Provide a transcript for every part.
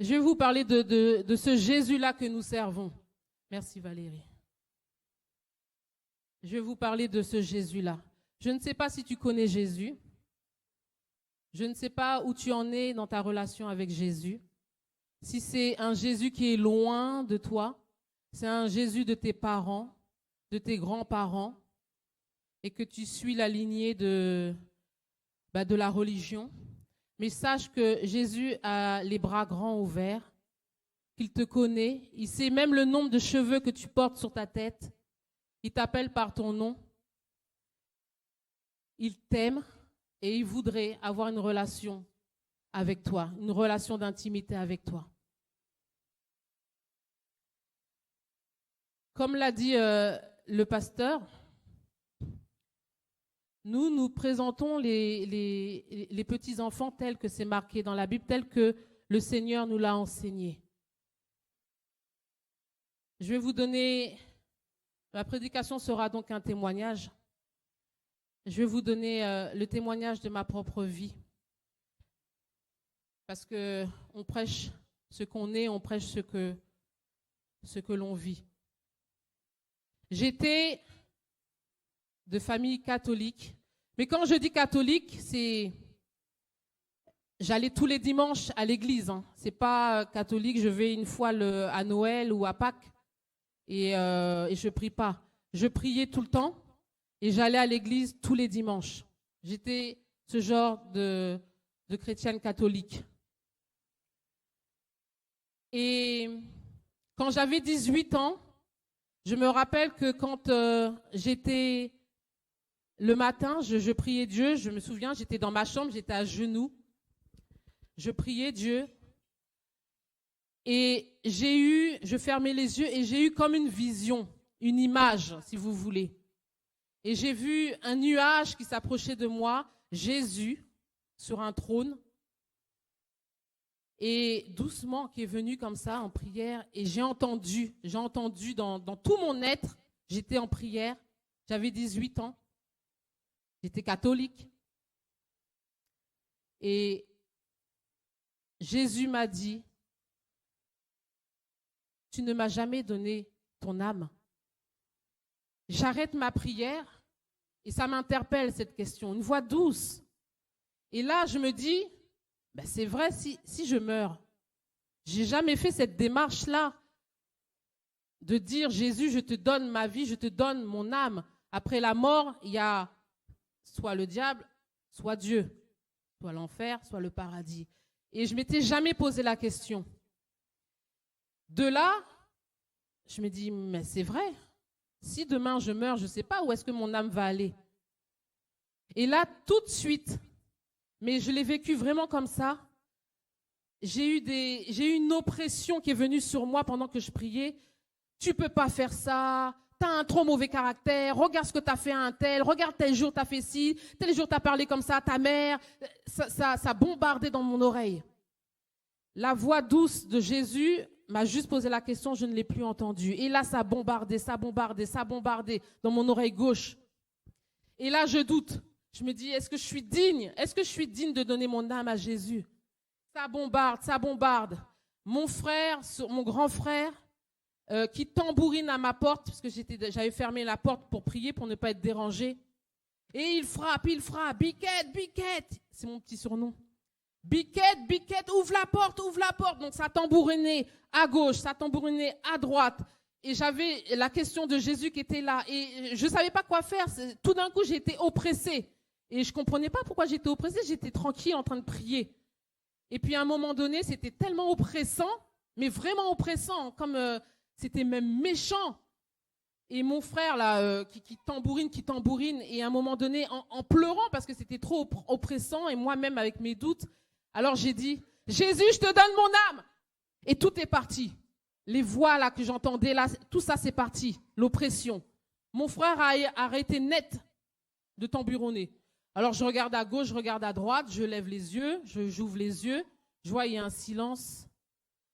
Je vais vous parler de ce Jésus-là que nous servons. Merci Valérie. Je vais vous parler de ce Jésus-là. Je ne sais pas si tu connais Jésus. Je ne sais pas où tu en es dans ta relation avec Jésus. Si c'est un Jésus qui est loin de toi, c'est un Jésus de tes parents, de tes grands-parents, et que tu suis la lignée de la religion. Mais sache que Jésus a les bras grands ouverts, qu'il te connaît, il sait même le nombre de cheveux que tu portes sur ta tête, il t'appelle par ton nom, il t'aime et il voudrait avoir une relation avec toi, une relation d'intimité avec toi. Comme l'a dit le pasteur, nous présentons les petits-enfants tels que c'est marqué dans la Bible, tels que le Seigneur nous l'a enseigné. Je vais vous donner, ma prédication sera donc un témoignage. Je vais vous donner le témoignage de ma propre vie. Parce qu'on prêche ce qu'on est, on prêche ce que l'on vit. J'étais de famille catholique. Mais quand je dis catholique, j'allais tous les dimanches à l'église. Hein. C'est pas catholique, je vais une fois à Noël ou à Pâques et je prie pas. Je priais tout le temps et j'allais à l'église tous les dimanches. J'étais ce genre de chrétienne catholique. Et quand j'avais 18 ans, je me rappelle que quand j'étais le matin, je priais Dieu. Je me souviens, j'étais dans ma chambre, j'étais à genoux. Je priais Dieu. Et je fermais les yeux et j'ai eu comme une vision, une image, si vous voulez. Et j'ai vu un nuage qui s'approchait de moi, Jésus, sur un trône. Et doucement, qui est venu comme ça en prière. Et j'ai entendu dans tout mon être, j'étais en prière. J'avais 18 ans. J'étais catholique. Et Jésus m'a dit, tu ne m'as jamais donné ton âme. J'arrête ma prière et ça m'interpelle cette question, une voix douce. Et là, je me dis, c'est vrai, si je meurs, j'ai jamais fait cette démarche-là de dire, Jésus, je te donne ma vie, je te donne mon âme. Après la mort, il y a soit le diable, soit Dieu, soit l'enfer, soit le paradis. Et je ne m'étais jamais posé la question. De là, je me dis, mais c'est vrai, si demain je meurs, je ne sais pas où est-ce que mon âme va aller. Et là, tout de suite, mais je l'ai vécu vraiment comme ça, j'ai eu une oppression qui est venue sur moi pendant que je priais. Tu ne peux pas faire ça. Tu as un trop mauvais caractère, regarde ce que tu as fait à un tel, regarde tel jour tu as fait ci, tel jour tu as parlé comme ça à ta mère. Ça bombardait dans mon oreille. La voix douce de Jésus m'a juste posé la question, je ne l'ai plus entendue. Et là, ça bombardait dans mon oreille gauche. Et là, je doute. Je me dis, est-ce que je suis digne? Est-ce que je suis digne de donner mon âme à Jésus? Ça bombarde. Mon frère, mon grand frère, qui tambourine à ma porte, parce que j'avais fermé la porte pour prier, pour ne pas être dérangé. Et il frappe. Biquette, c'est mon petit surnom. Biquette, ouvre la porte. Donc ça tambourinait à gauche, ça tambourinait à droite. Et j'avais la question de Jésus qui était là. Et je ne savais pas quoi faire. Tout d'un coup, j'ai été oppressée. Et je ne comprenais pas pourquoi j'étais oppressée. J'étais tranquille en train de prier. Et puis à un moment donné, c'était tellement oppressant, mais vraiment oppressant, comme c'était même méchant. Et mon frère, là, qui tambourine, et à un moment donné, en pleurant, parce que c'était trop oppressant, et moi-même avec mes doutes, alors j'ai dit, Jésus, je te donne mon âme. Et tout est parti. Les voix là que j'entendais, là, tout ça c'est parti, l'oppression. Mon frère a arrêté net de tambouriner. Alors je regarde à gauche, je regarde à droite, je lève les yeux, j'ouvre les yeux, je vois il y a un silence,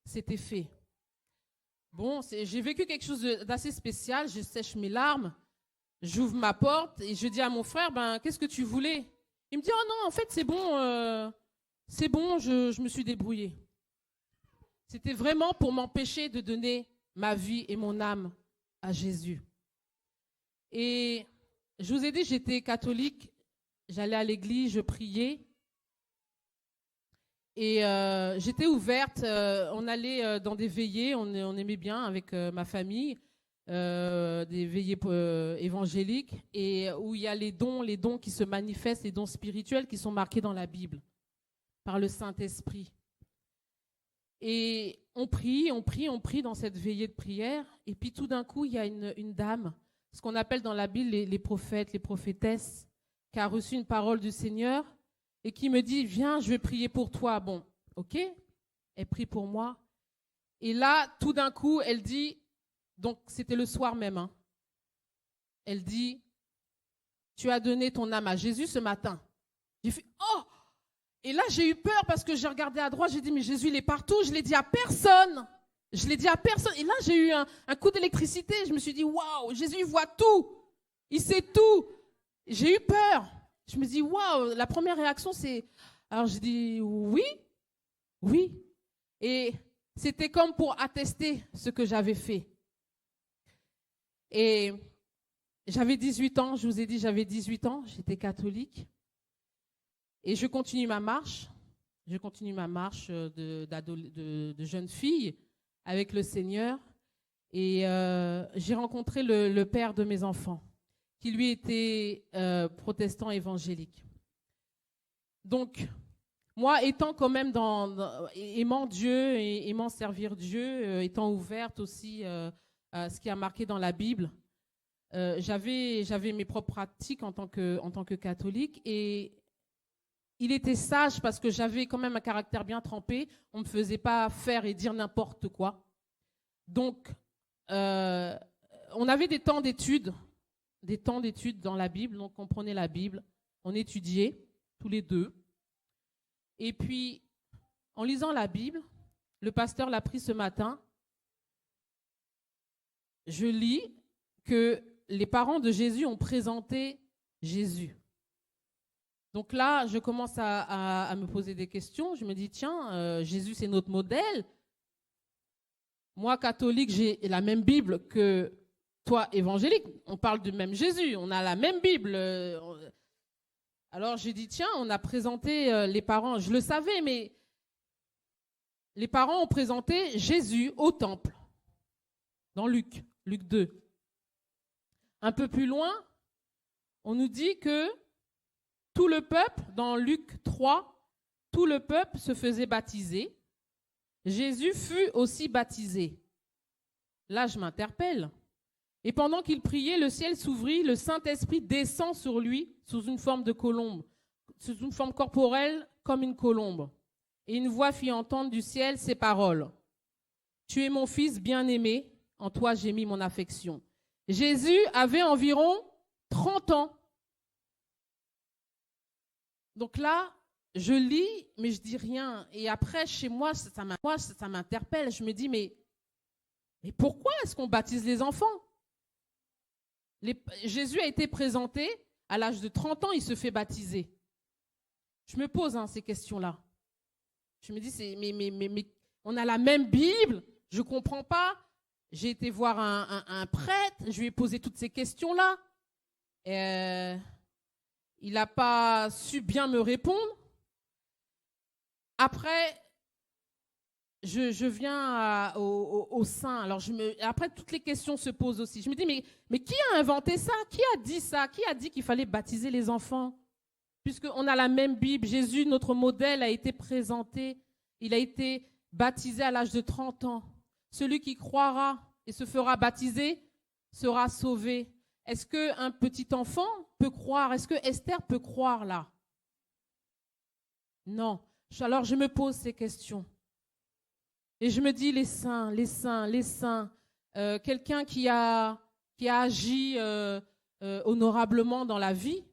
c'était fait. Bon, j'ai vécu quelque chose d'assez spécial, je sèche mes larmes, j'ouvre ma porte et je dis à mon frère, qu'est-ce que tu voulais? Il me dit, oh non, en fait c'est bon, je me suis débrouillé. C'était vraiment pour m'empêcher de donner ma vie et mon âme à Jésus. Et je vous ai dit, j'étais catholique, j'allais à l'église, je priais. Et j'étais ouverte, on allait dans des veillées, on aimait bien avec ma famille, des veillées évangéliques, et où il y a les dons qui se manifestent, les dons spirituels qui sont marqués dans la Bible, par le Saint-Esprit. Et on prie dans cette veillée de prière, et puis tout d'un coup, il y a une dame, ce qu'on appelle dans la Bible les prophètes, les prophétesses, qui a reçu une parole du Seigneur, et qui me dit, viens, je vais prier pour toi. Bon, ok, elle prie pour moi. Et là, tout d'un coup, elle dit, donc c'était le soir même, hein, elle dit, tu as donné ton âme à Jésus ce matin. J'ai fait, oh! Et là, j'ai eu peur parce que j'ai regardé à droite, j'ai dit, mais Jésus, il est partout. Je ne l'ai dit à personne. Je l'ai dit à personne. Et là, j'ai eu un coup d'électricité. Je me suis dit, waouh, Jésus, il voit tout. Il sait tout. J'ai eu peur. Je me dis, waouh, la première réaction, c'est... Alors, je dis, oui. Et c'était comme pour attester ce que j'avais fait. Et j'avais 18 ans, je vous ai dit, j'avais 18 ans, j'étais catholique. Et je continue ma marche. De jeune fille avec le Seigneur. Et j'ai rencontré le père de mes enfants, qui lui était protestant évangélique. Donc, moi, étant quand même aimant Dieu et aimant servir Dieu, étant ouverte aussi à ce qui a marqué dans la Bible, j'avais mes propres pratiques en tant que catholique, et il était sage parce que j'avais quand même un caractère bien trempé. On ne me faisait pas faire et dire n'importe quoi. Donc, on avait des temps d'études dans la Bible. Donc, on prenait la Bible, on étudiait tous les deux. Et puis, en lisant la Bible, le pasteur l'a pris ce matin, je lis que les parents de Jésus ont présenté Jésus. Donc là, je commence à me poser des questions. Je me dis, tiens, Jésus, c'est notre modèle. Moi, catholique, j'ai la même Bible que toi, évangélique. On parle du même Jésus, on a la même Bible. Alors j'ai dit, tiens, on a présenté les parents. Je le savais, mais les parents ont présenté Jésus au temple, dans Luc 2. Un peu plus loin, on nous dit que tout le peuple, dans Luc 3, tout le peuple se faisait baptiser. Jésus fut aussi baptisé. Là, je m'interpelle. Et pendant qu'il priait, le ciel s'ouvrit, le Saint-Esprit descend sur lui sous une forme de colombe, sous une forme corporelle comme une colombe. Et une voix fit entendre du ciel ces paroles. Tu es mon fils bien-aimé, en toi j'ai mis mon affection. Jésus avait environ 30 ans. Donc là, je lis, mais je dis rien. Et après, chez moi, ça m'interpelle. Je me dis, mais pourquoi est-ce qu'on baptise les enfants? Jésus a été présenté, à l'âge de 30 ans, il se fait baptiser. Je me pose ces questions-là. Je me dis, mais on a la même Bible, je ne comprends pas. J'ai été voir un prêtre, je lui ai posé toutes ces questions-là. Il n'a pas su bien me répondre. Après, je viens au sein. Alors après, toutes les questions se posent aussi. Je me dis, mais qui a inventé ça? Qui a dit ça? Qui a dit qu'il fallait baptiser les enfants? Puisqu'on a la même Bible, Jésus, notre modèle, a été présenté. Il a été baptisé à l'âge de 30 ans. Celui qui croira et se fera baptiser sera sauvé. Est-ce qu'un petit enfant peut croire? Est-ce que Esther peut croire là? Non. Alors je me pose ces questions. Et je me dis, les saints. Quelqu'un qui a agi honorablement dans la vie,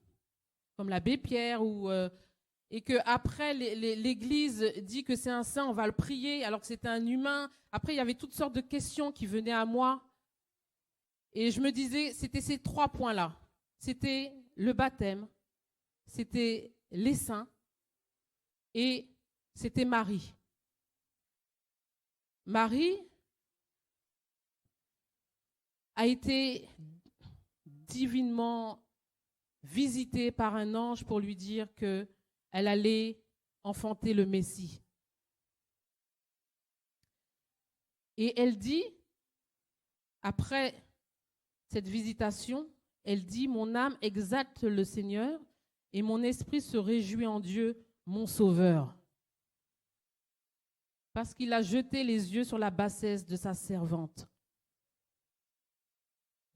comme l'abbé Pierre, et qu'après l'Église dit que c'est un saint, on va le prier, alors que c'était un humain. Après, il y avait toutes sortes de questions qui venaient à moi. Et je me disais, c'était ces 3 points-là. C'était le baptême, c'était les saints et c'était Marie. Marie a été divinement visitée par un ange pour lui dire qu'elle allait enfanter le Messie. Et elle dit, après cette visitation, elle dit, mon âme exalte le Seigneur et mon esprit se réjouit en Dieu, mon Sauveur. Parce qu'il a jeté les yeux sur la bassesse de sa servante.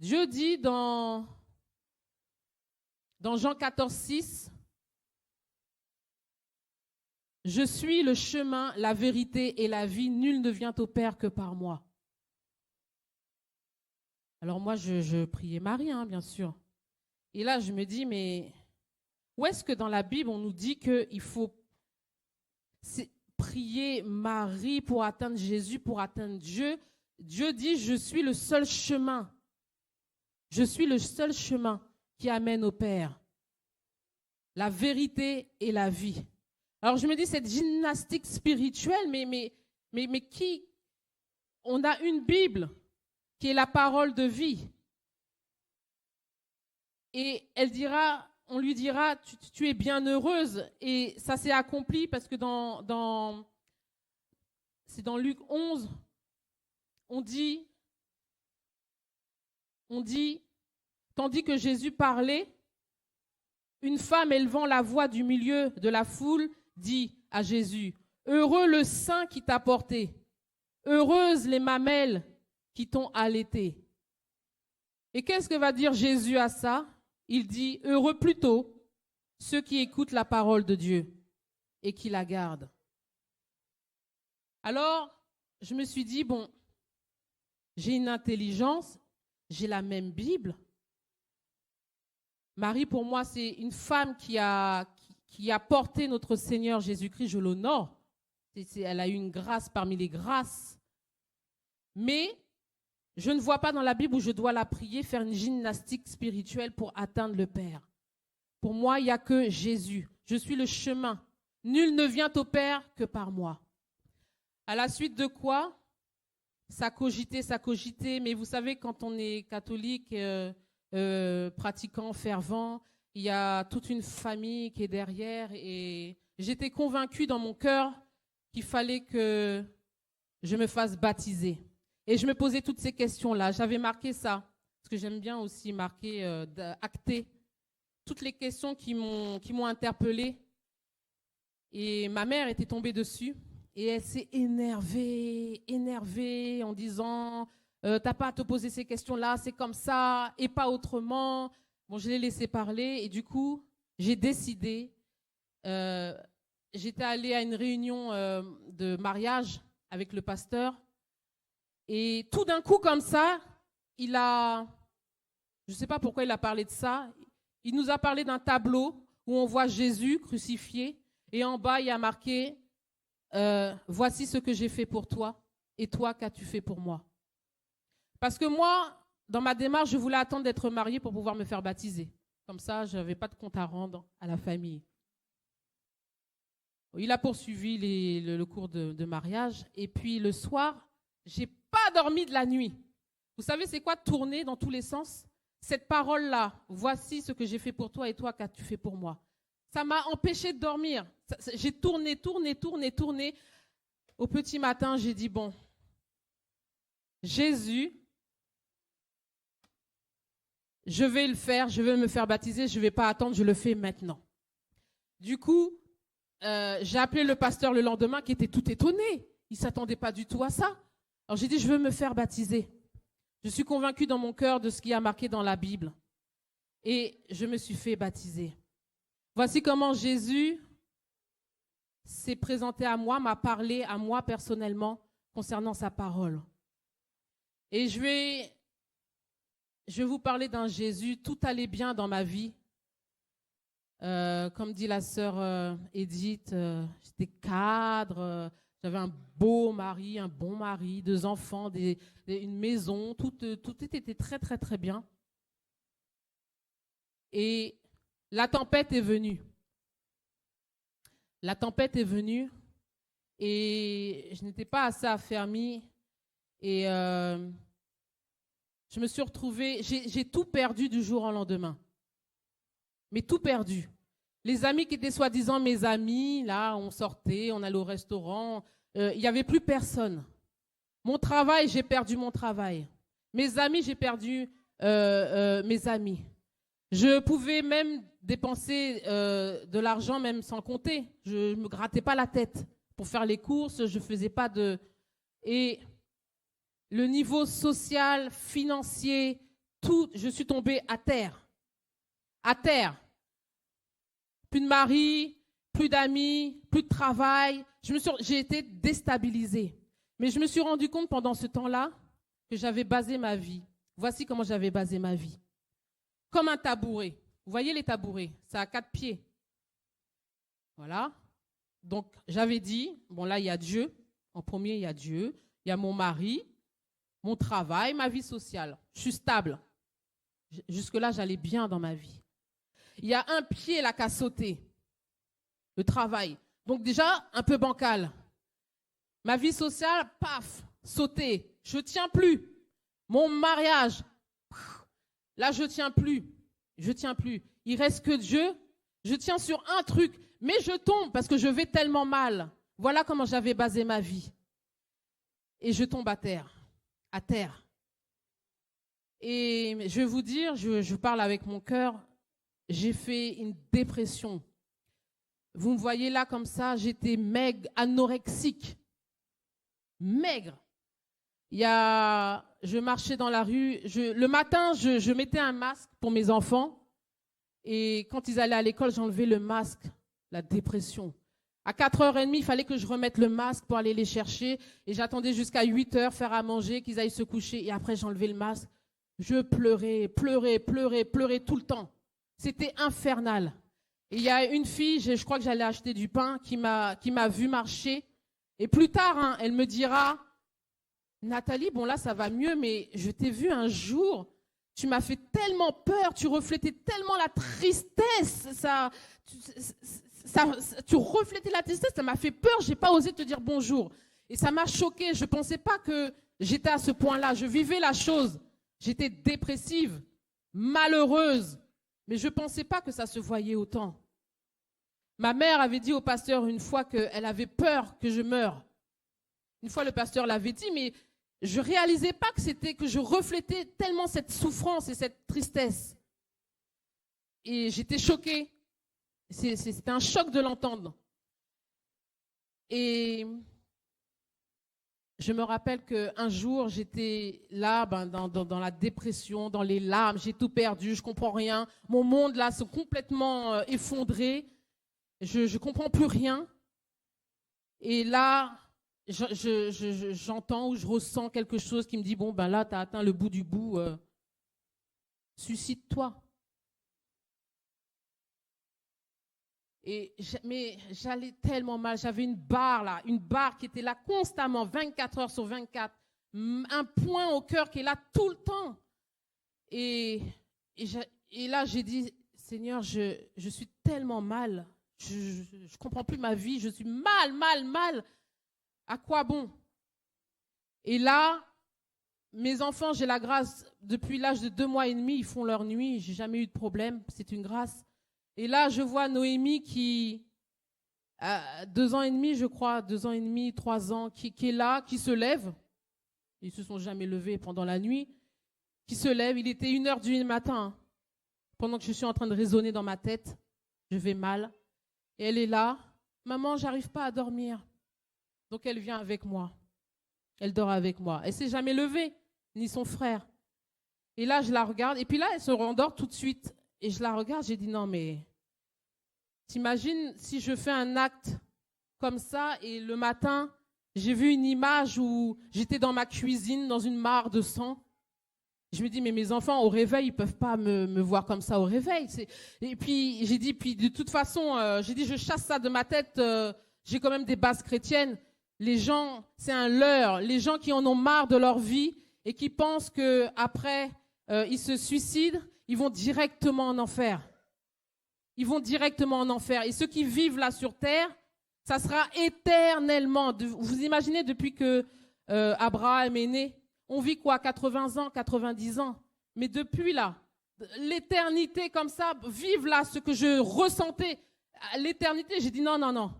Dieu dit dans Jean 14, 6, « Je suis le chemin, la vérité et la vie. Nul ne vient au Père que par moi. » Alors moi, je priais Marie, bien sûr. Et là, je me dis, mais où est-ce que dans la Bible, on nous dit qu'il faut prier Marie pour atteindre Jésus, pour atteindre Dieu? Dieu dit, je suis le seul chemin. Je suis le seul chemin qui amène au Père. La vérité et la vie. Alors je me dis, cette gymnastique spirituelle, mais qui? On a une Bible qui est la parole de vie. Et on lui dira, tu es bien heureuse. Et ça s'est accompli parce que c'est dans Luc 11, on dit, tandis que Jésus parlait, une femme élevant la voix du milieu de la foule dit à Jésus, « Heureux le sein qui t'a porté, heureuses les mamelles qui t'ont allaité. » Et qu'est-ce que va dire Jésus à ça? Il dit, « Heureux plutôt ceux qui écoutent la parole de Dieu et qui la gardent. » Alors, je me suis dit, bon, j'ai une intelligence, j'ai la même Bible. Marie, pour moi, c'est une femme qui a porté notre Seigneur Jésus-Christ, je l'honore. Elle a eu une grâce parmi les grâces. Mais je ne vois pas dans la Bible où je dois la prier, faire une gymnastique spirituelle pour atteindre le Père. Pour moi, il n'y a que Jésus. Je suis le chemin. Nul ne vient au Père que par moi. À la suite de quoi, ça cogitait. Mais vous savez, quand on est catholique, pratiquant, fervent, il y a toute une famille qui est derrière. Et j'étais convaincue dans mon cœur qu'il fallait que je me fasse baptiser. Et je me posais toutes ces questions-là. J'avais marqué ça, parce que j'aime bien aussi marquer, acter toutes les questions qui m'ont interpellée. Et ma mère était tombée dessus. Et elle s'est énervée en disant t'as pas à te poser ces questions-là, c'est comme ça et pas autrement. Bon, je l'ai laissé parler et du coup, j'ai décidé. J'étais allée à une réunion de mariage avec le pasteur et tout d'un coup, comme ça, je ne sais pas pourquoi il a parlé de ça, il nous a parlé d'un tableau où on voit Jésus crucifié et en bas, il y a marqué voici ce que j'ai fait pour toi et toi, qu'as-tu fait pour moi? Parce que moi, dans ma démarche, je voulais attendre d'être mariée pour pouvoir me faire baptiser. Comme ça, je n'avais pas de compte à rendre à la famille. Il a poursuivi le cours de mariage. Et puis le soir, je n'ai pas dormi de la nuit. Vous savez, c'est quoi tourner dans tous les sens? Cette parole-là, voici ce que j'ai fait pour toi et toi, qu'as-tu fait pour moi? Ça m'a empêché de dormir. J'ai tourné. Au petit matin, j'ai dit, bon, Jésus, je vais le faire, je vais me faire baptiser, je ne vais pas attendre, je le fais maintenant. Du coup, j'ai appelé le pasteur le lendemain qui était tout étonné. Il ne s'attendait pas du tout à ça. Alors j'ai dit, je veux me faire baptiser. Je suis convaincue dans mon cœur de ce qui a marqué dans la Bible. Et je me suis fait baptiser. Voici comment Jésus s'est présenté à moi, m'a parlé à moi personnellement concernant sa parole. Et je vais vous parler d'un Jésus, tout allait bien dans ma vie. Comme dit la sœur Edith, j'étais cadre, j'avais un beau mari, un bon mari, 2 enfants, une maison, tout était très très très bien. Et la tempête est venue. La tempête est venue Et je n'étais pas assez affermie. Et je me suis retrouvée, j'ai tout perdu du jour au lendemain. Mais tout perdu. Les amis qui étaient soi-disant mes amis, là, on sortait, on allait au restaurant, il n'y avait plus personne. Mon travail, j'ai perdu mon travail. Mes amis, j'ai perdu mes amis. Je pouvais même dépenser de l'argent même sans compter. Je ne me grattais pas la tête pour faire les courses, je ne faisais pas de... Et le niveau social, financier, tout, je suis tombée à terre. À terre. Plus de mari, plus d'amis, plus de travail. J'ai été déstabilisée. Mais je me suis rendu compte pendant ce temps-là que j'avais basé ma vie. Voici comment j'avais basé ma vie. Comme un tabouret. Vous voyez les tabourets, ça a 4 pieds. Voilà. Donc j'avais dit, bon là il y a Dieu. En premier il y a Dieu. Il y a mon mari, mon travail, ma vie sociale. Je suis stable. Jusque-là j'allais bien dans ma vie. Il y a un pied là qu'à sauter. Le travail. Donc déjà un peu bancal. Ma vie sociale, paf, sauter. Je ne tiens plus. Mon mariage, là, je ne tiens plus. Je ne tiens plus. Il reste que Dieu. Je tiens sur un truc, mais je tombe parce que je vais tellement mal. Voilà comment j'avais basé ma vie. Et je tombe à terre. À terre. Et je vais vous dire, je parle avec mon cœur, j'ai fait une dépression. Vous me voyez là comme ça, j'étais maigre, anorexique. Maigre. Je marchais dans la rue. Le matin, je mettais un masque pour mes enfants. Et quand ils allaient à l'école, j'enlevais le masque. La dépression. À 4h30, il fallait que je remette le masque pour aller les chercher. Et j'attendais jusqu'à 8h, faire à manger, qu'ils aillent se coucher. Et après, j'enlevais le masque. Je pleurais, pleurais, pleurais, pleurais tout le temps. C'était infernal. Et il y a une fille, je crois que j'allais acheter du pain, qui m'a vu marcher. Et plus tard, elle me dira, Nathalie, bon là ça va mieux, mais je t'ai vu un jour, tu m'as fait tellement peur, tu reflétais tellement la tristesse, tu reflétais la tristesse, ça m'a fait peur, j'ai pas osé te dire bonjour. Et ça m'a choquée, je pensais pas que j'étais à ce point-là, je vivais la chose, j'étais dépressive, malheureuse, mais je pensais pas que ça se voyait autant. Ma mère avait dit au pasteur une fois qu'elle avait peur que je meure. Une fois, le pasteur l'avait dit, mais je ne réalisais pas que je reflétais tellement cette souffrance et cette tristesse. Et j'étais choquée. C'était un choc de l'entendre. Et je me rappelle qu'un jour, j'étais là, dans la dépression, dans les larmes, j'ai tout perdu, je ne comprends rien. Mon monde, là, s'est complètement effondré. Je ne comprends plus rien. Et là, j'entends ou je ressens quelque chose qui me dit, bon, ben là, tu as atteint le bout du bout, suicide-toi. Mais j'allais tellement mal, j'avais une barre qui était là constamment, 24 heures sur 24, un point au cœur qui est là tout le temps. Et là, j'ai dit, Seigneur, je suis tellement mal. Je ne comprends plus ma vie, je suis mal. À quoi bon? Et là, mes enfants, j'ai la grâce, depuis l'âge de 2 mois et demi, ils font leur nuit, je n'ai jamais eu de problème, c'est une grâce. Et là, je vois Noémie qui, 2 ans et demi, je crois, 2 ans et demi, 3 ans, qui est là, qui se lève. Ils ne se sont jamais levés pendant la nuit. Qui se lève, il était 1h du matin, pendant que je suis en train de raisonner dans ma tête, je vais mal. Et elle est là, maman, j'arrive pas à dormir. Donc elle vient avec moi. Elle dort avec moi. Elle ne s'est jamais levée, ni son frère. Et là, je la regarde. Et puis là, elle se rendort tout de suite. Et je la regarde, j'ai dit non, mais t'imagines si je fais un acte comme ça et le matin, j'ai vu une image où j'étais dans ma cuisine, dans une mare de sang. Je me dis, mais mes enfants, au réveil, ils ne peuvent pas me voir comme ça au réveil. Et puis, j'ai dit, puis de toute façon, j'ai dit, je chasse ça de ma tête. J'ai quand même des bases chrétiennes. Les gens, c'est un leurre. Les gens qui en ont marre de leur vie et qui pensent qu'après, ils se suicident, ils vont directement en enfer. Ils vont directement en enfer. Et ceux qui vivent là sur terre, Ça sera éternellement. Vous imaginez, depuis que Abraham est né, on vit quoi, 80 ans, 90 ans. Mais depuis là, l'éternité comme ça, vive là ce que je ressentais. L'éternité, j'ai dit non, non, non.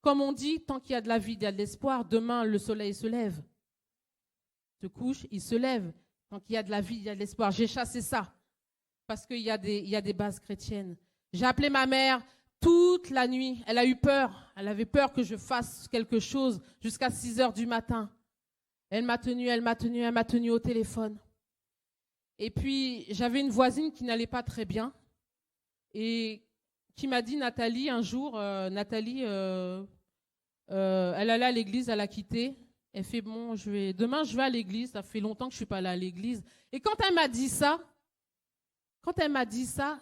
Comme on dit, tant qu'il y a de la vie, il y a de l'espoir. Demain, le soleil se lève. Se couche, il se lève. Tant qu'il y a de la vie, il y a de l'espoir. J'ai chassé ça parce qu'il y a des bases chrétiennes. J'ai appelé ma mère toute la nuit. Elle a eu peur. Elle avait peur que je fasse quelque chose jusqu'à 6 heures du matin. Elle m'a tenue au téléphone. Et puis, j'avais une voisine qui n'allait pas très bien et qui m'a dit, Nathalie, un jour, Nathalie, elle allait à l'église, elle a quitté. Elle fait, bon, demain, je vais à l'église. Ça fait longtemps que je ne suis pas allée à l'église. Et quand elle m'a dit ça,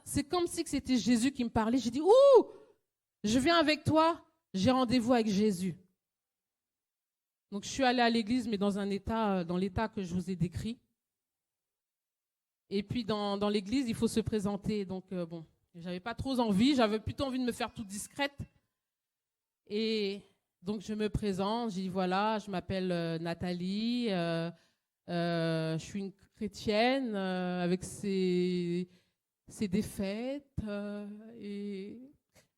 c'est comme si c'était Jésus qui me parlait. J'ai dit, ouh, je viens avec toi, j'ai rendez-vous avec Jésus. Donc, je suis allée à l'église, mais dans l'état que je vous ai décrit. Et puis, dans l'église, il faut se présenter. Donc, bon, j'avais pas trop envie. J'avais plutôt envie de me faire toute discrète. Et donc, je me présente. J'ai dit, voilà, je m'appelle Nathalie. Je suis une chrétienne avec ses défaites.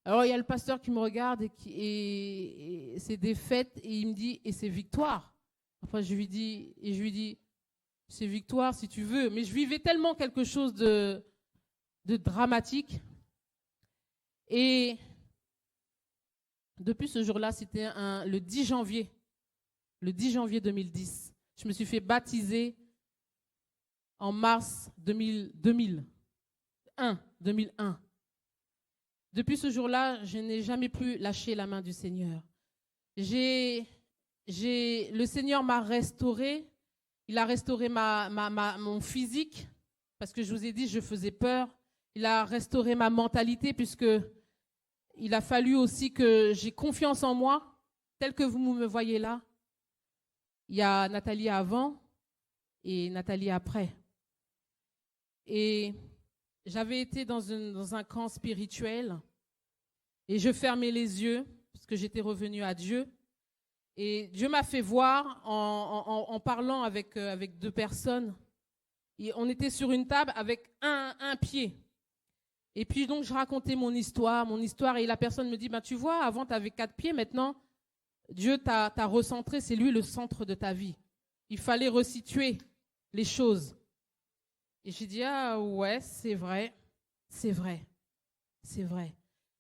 Alors, il y a le pasteur qui me regarde et ses défaites. Et il me dit, et ses victoires. Après, je lui dis, c'est victoire si tu veux. Mais je vivais tellement quelque chose de dramatique. Et depuis ce jour-là, c'était le 10 janvier 2010. Je me suis fait baptiser en mars 2001. Depuis ce jour-là, je n'ai jamais plus lâché la main du Seigneur. Le Seigneur m'a restauré. Il a restauré mon physique, parce que je vous ai dit, je faisais peur. Il a restauré ma mentalité, puisque il a fallu aussi que j'ai confiance en moi, tel que vous me voyez là. Il y a Nathalie avant et Nathalie après. Et j'avais été dans un camp spirituel et je fermais les yeux, parce que j'étais revenue à Dieu. Et Dieu m'a fait voir en parlant avec 2 personnes. Et on était sur une table avec un pied. Et puis donc je racontais mon histoire. Et la personne me dit, ben, tu vois, avant tu avais 4 pieds, maintenant Dieu t'a recentré, c'est lui le centre de ta vie. Il fallait resituer les choses. Et j'ai dit, ah ouais, c'est vrai.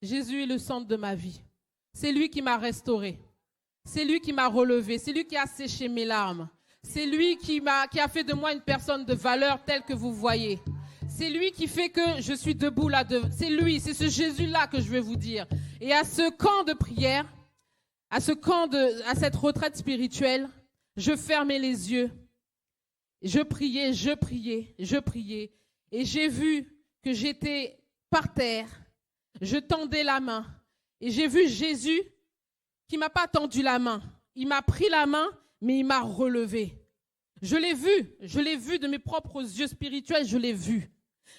Jésus est le centre de ma vie. C'est lui qui m'a restauré. C'est lui qui m'a relevé, c'est lui qui a séché mes larmes. C'est lui qui a fait de moi une personne de valeur telle que vous voyez. C'est lui qui fait que je suis debout là. C'est lui, c'est ce Jésus-là que je vais vous dire. Et à ce camp de prière, à cette retraite spirituelle, je fermais les yeux. Je priais. Et j'ai vu que j'étais par terre. Je tendais la main. Et j'ai vu Jésus qui ne m'a pas tendu la main. Il m'a pris la main, mais il m'a relevé. Je l'ai vu de mes propres yeux spirituels, je l'ai vu.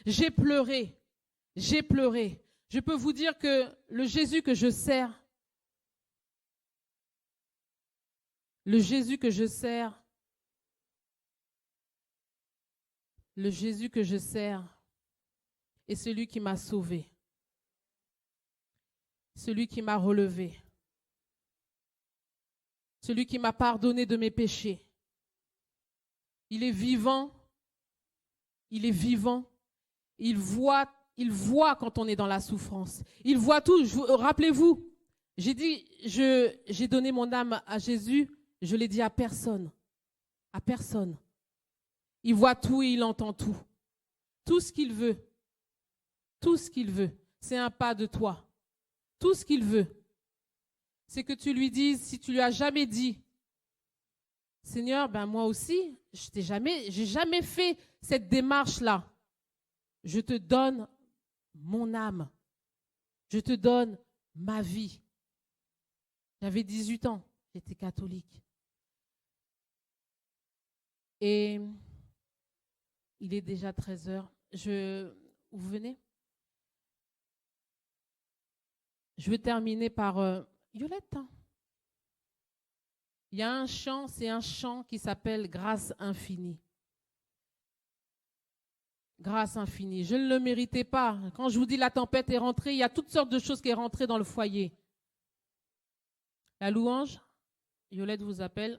J'ai pleuré. Je peux vous dire que le Jésus que je sers, est celui qui m'a sauvé, celui qui m'a relevé. Celui qui m'a pardonné de mes péchés. Il est vivant. Il voit quand on est dans la souffrance. Il voit tout. Rappelez-vous, j'ai donné mon âme à Jésus. Je l'ai dit à personne. Il voit tout et il entend tout. Tout ce qu'il veut. C'est un pas de toi. Tout ce qu'il veut. C'est que tu lui dises, si tu lui as jamais dit, Seigneur, ben moi aussi, j'ai jamais fait cette démarche-là. Je te donne mon âme. Je te donne ma vie. J'avais 18 ans, j'étais catholique. Et il est déjà 13 heures. Vous venez? Je veux terminer par... Yolette, hein. Il y a un chant, c'est un chant qui s'appelle Grâce infinie. Grâce infinie. Je ne le méritais pas. Quand je vous dis la tempête est rentrée, il y a toutes sortes de choses qui sont rentrées dans le foyer. La louange, Yolette vous appelle.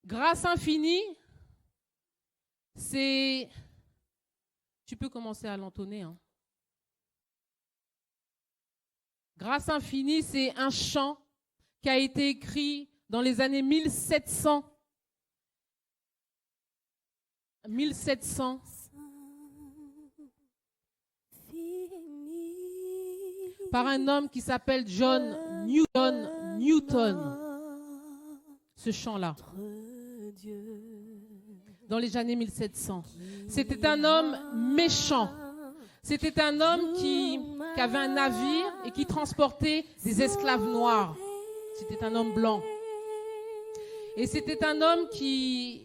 Grâce infinie, c'est... Tu peux commencer à l'entonner, hein. Grâce infinie, c'est un chant qui a été écrit dans les années 1700. 1700. Par un homme qui s'appelle John Newton. Ce chant-là. Dans les années 1700. C'était un homme méchant. C'était un homme qui avait un navire et qui transportait des esclaves noirs. C'était un homme blanc. Et c'était un homme qui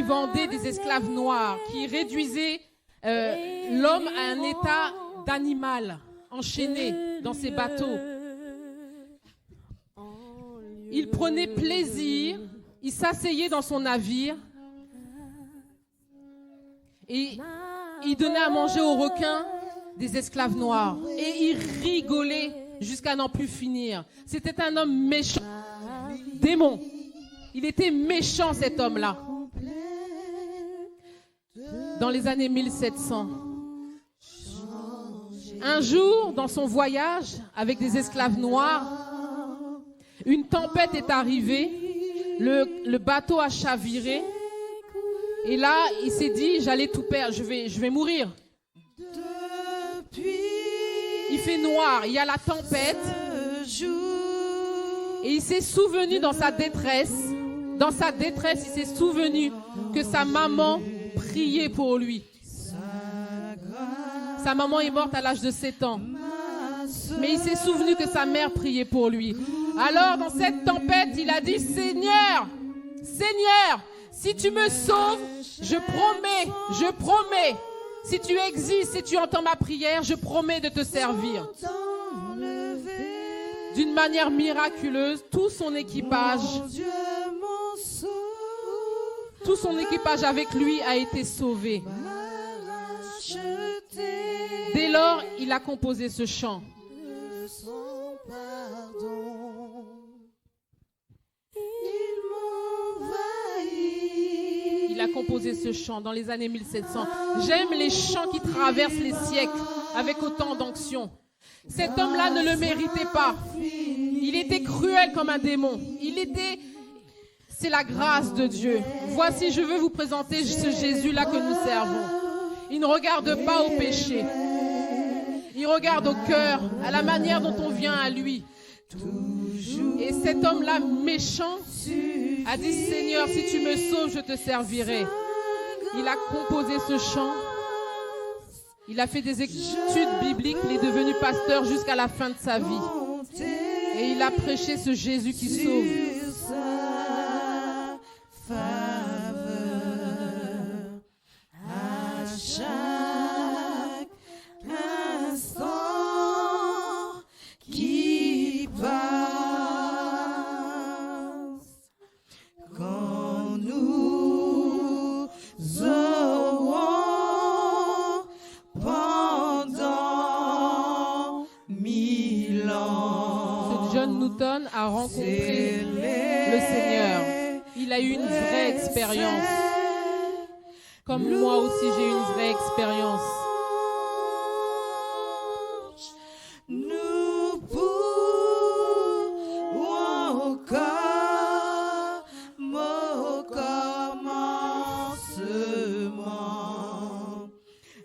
vendait des esclaves noirs, qui réduisait l'homme à un état d'animal, enchaîné dans ses bateaux. Il prenait plaisir, il s'asseyait dans son navire et il donnait à manger aux requins des esclaves noirs. Et il rigolait jusqu'à n'en plus finir. C'était un homme méchant, démon. Il était méchant, cet homme-là. Dans les années 1700. Un jour, dans son voyage avec des esclaves noirs, une tempête est arrivée. Le bateau a chaviré. Et là, il s'est dit, j'allais tout perdre, je vais mourir. Il fait noir, il y a la tempête. Et il s'est souvenu dans sa détresse, il s'est souvenu que sa maman priait pour lui. Sa maman est morte à l'âge de 7 ans. Mais il s'est souvenu que sa mère priait pour lui. Alors, dans cette tempête, il a dit, Seigneur, si tu me sauves, je promets, si tu existes, si tu entends ma prière, je promets de te servir. D'une manière miraculeuse, tout son équipage avec lui a été sauvé. Dès lors, il a composé ce chant. Il a composé ce chant dans les années 1700. J'aime les chants qui traversent les siècles avec autant d'onction. Cet homme-là ne le méritait pas. Il était cruel comme un démon. C'est la grâce de Dieu. Voici, je veux vous présenter ce Jésus-là que nous servons. Il ne regarde pas au péché. Il regarde au cœur, à la manière dont on vient à lui. Et cet homme-là méchant a dit, Seigneur, si tu me sauves, je te servirai. Il a composé ce chant. Il a fait des études bibliques. Il est devenu pasteur jusqu'à la fin de sa vie. Et il a prêché ce Jésus qui sauve. A rencontré le Seigneur. Il a eu une vraie expérience. Comme moi aussi, j'ai eu une vraie expérience. Nous pouvons comme au commencement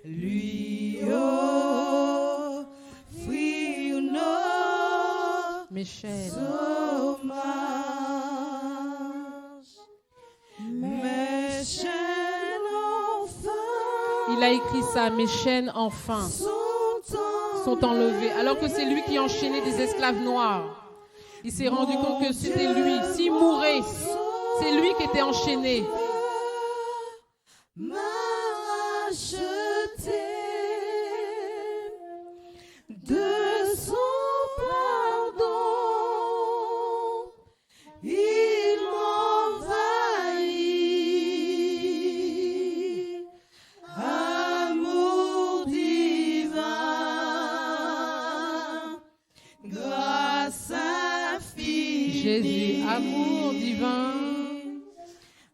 lui offrir nos Michel. Il a écrit ça, mes chaînes enfin sont enlevées. Alors que c'est lui qui enchaînait des esclaves noirs. Il s'est rendu compte que c'était lui. S'il mourait, c'est lui qui était enchaîné. M'acheter de Jésus, amour divin.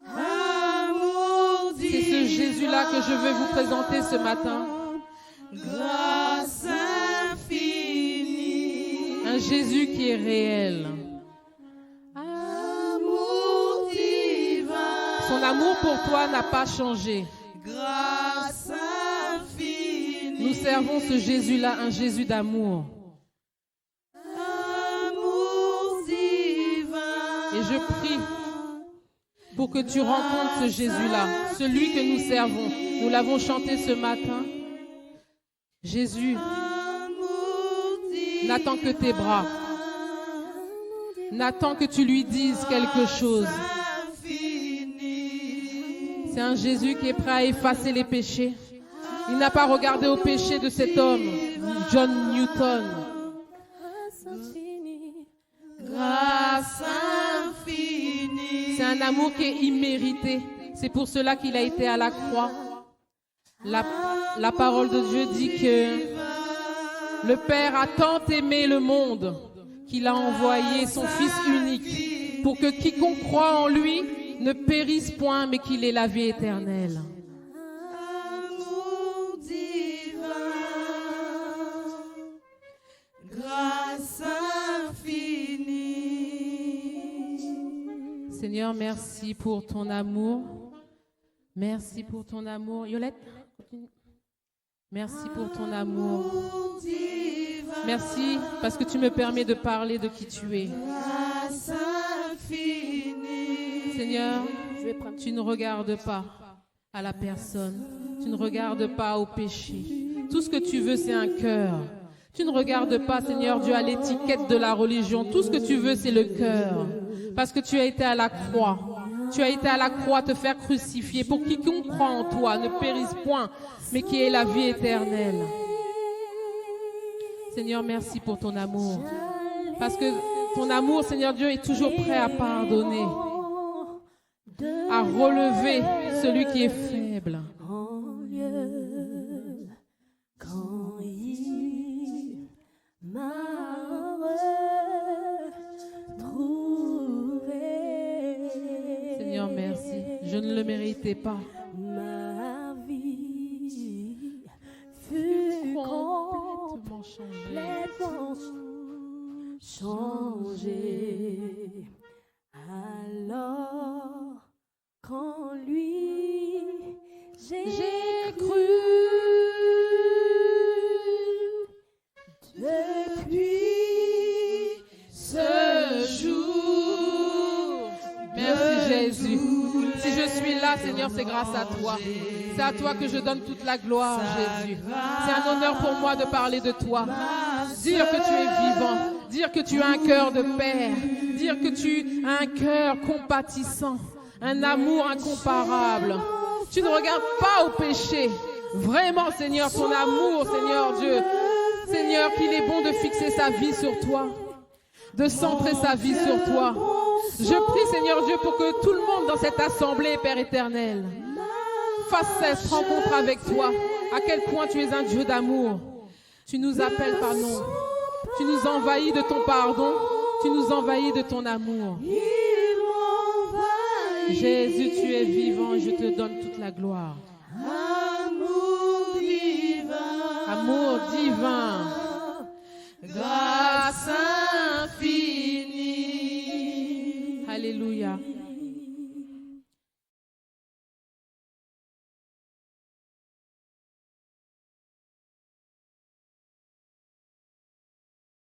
Amour divin. C'est ce Jésus-là que je veux vous présenter ce matin. Grâce infinie. Un Jésus qui est réel. Amour divin. Son amour pour toi n'a pas changé. Grâce infinie. Nous servons ce Jésus-là, un Jésus d'amour. Amour divin. Et je prie pour que tu rencontres ce Jésus-là, celui que nous servons. Nous l'avons chanté ce matin. Jésus n'attend que tes bras. N'attend que tu lui dises quelque chose. C'est un Jésus qui est prêt à effacer les péchés. Il n'a pas regardé au péché de cet homme, John Newton. Grâce infinie. C'est un amour qui est immérité. C'est pour cela qu'il a été à la croix. La parole de Dieu dit que le Père a tant aimé le monde qu'il a envoyé son Fils unique pour que quiconque croit en lui ne périsse point, mais qu'il ait la vie éternelle. Amour divin. Grâce infinie. Seigneur, merci pour ton amour. Merci pour ton amour. Yolette, continue. Merci pour ton amour. Merci parce que tu me permets de parler de qui tu es. Grâce infinie. Seigneur, tu ne regardes pas à la personne. Tu ne regardes pas au péché. Tout ce que tu veux, c'est un cœur. Tu ne regardes pas, Seigneur Dieu, à l'étiquette de la religion. Tout ce que tu veux, c'est le cœur. Parce que tu as été à la croix. Tu as été à la croix te faire crucifier pour quiconque croit en toi ne périsse point, mais qui ait la vie éternelle. Seigneur, merci pour ton amour. Parce que ton amour, Seigneur Dieu, est toujours prêt à pardonner, à relever celui qui est faible. Quand il m'a retrouvé. Seigneur, merci. Je ne le méritais pas. Ma vie fut Complètement changée. changée. Alors, quand lui, j'ai cru. Depuis ce jour. Merci Jésus. Si je suis là, Seigneur, c'est grâce à toi. C'est à toi que je donne toute la gloire, Jésus. C'est un honneur pour moi de parler de toi. Dire que tu es vivant. Dire que tu as un cœur de père. Dire que tu as un cœur compatissant. Un amour incomparable. Tu ne regardes pas au péché. Vraiment, Seigneur, ton amour, Seigneur Dieu. Seigneur, qu'il est bon de fixer sa vie sur toi. De centrer sa vie sur toi. Je prie, Seigneur Dieu, pour que tout le monde dans cette assemblée, Père éternel, fasse cette rencontre avec toi. À quel point tu es un Dieu d'amour. Tu nous appelles par nom. Tu nous envahis de ton pardon. Tu nous envahis de ton amour. Jésus, tu es vivant et je te donne toute la gloire. Amour divin. Amour divin. Grâce infinie. Alléluia.